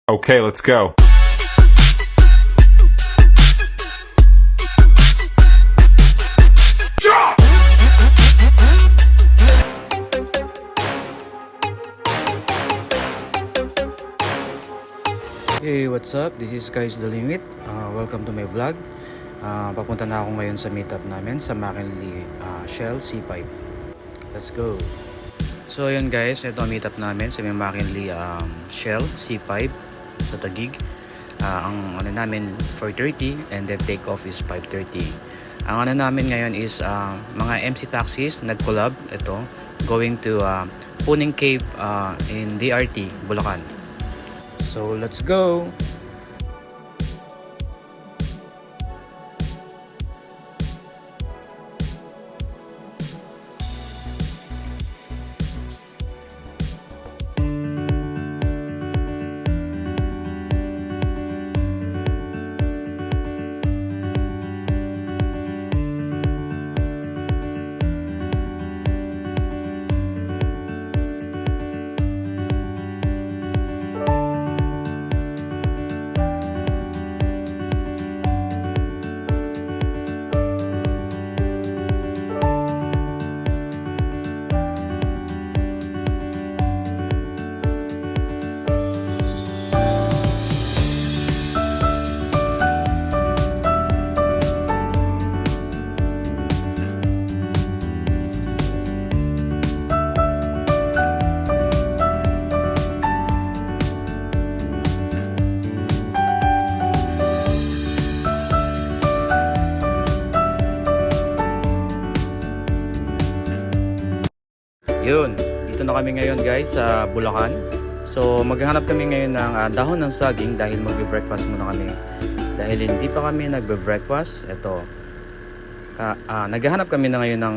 Okay, let's go. Hey, what's up? This is Guys The Limit. Welcome to my vlog. Papunta na ako ngayon sa meetup namin sa McKinley Shell C5. Let's go. So yun guys, ito ang meetup namin sa may McKinley Shell C5 sa Taguig. Ang ano namin 4:30 and then take off is 5:30. Ang ano namin ngayon is mga MC taxis nag-collab ito going to Puning Cave in DRT, Bulacan. So let's go. Yun, dito na kami ngayon guys sa Bulacan. So maghahanap kami ngayon ng dahon ng saging dahil magbe-breakfast muna kami. Dahil hindi pa kami nagbe-breakfast, ito. Naghahanap kami na ngayon ng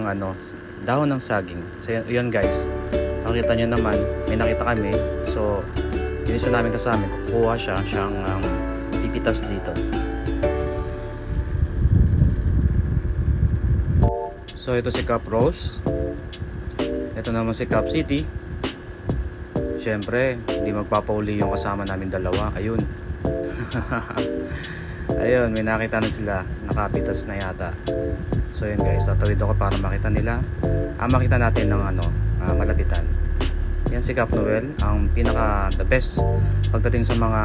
dahon ng saging. So yun guys, nakita nyo naman, may nakita kami. So yun isa namin kasama, kukuha siya, siyang pipitas dito. So ito si Cap Rose. Ito naman si Cap City. Siyempre, hindi magpapauli yung kasama namin dalawa. Ayun. Ayun, may nakita na sila. Nakapitas na yata. So yun guys, tatawid ako para makita nila. Makita natin ng malapitan. Yan si Cap Noel, ang pinaka the best pagdating sa mga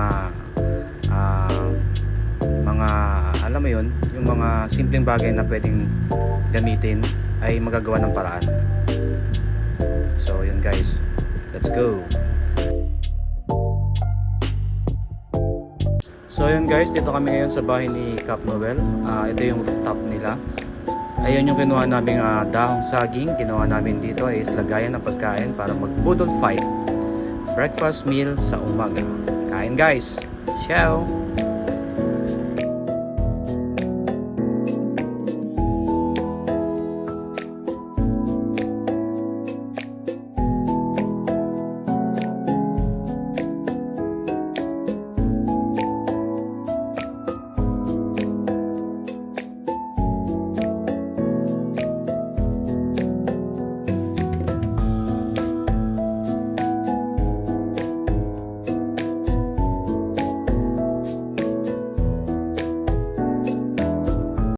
alam mo yun, yung mga simpleng bagay na pwedeng gamitin ay magagawa ng paraan. So yun guys, let's go. So yun guys, dito kami ngayon sa bahay ni Cap Noel. Ito yung rooftop nila. Ayun yung kinuha naming dahong saging. Ginawa namin dito is lagayan ng pagkain para mag-budol fight. Breakfast meal sa umaga. Kain guys. Ciao.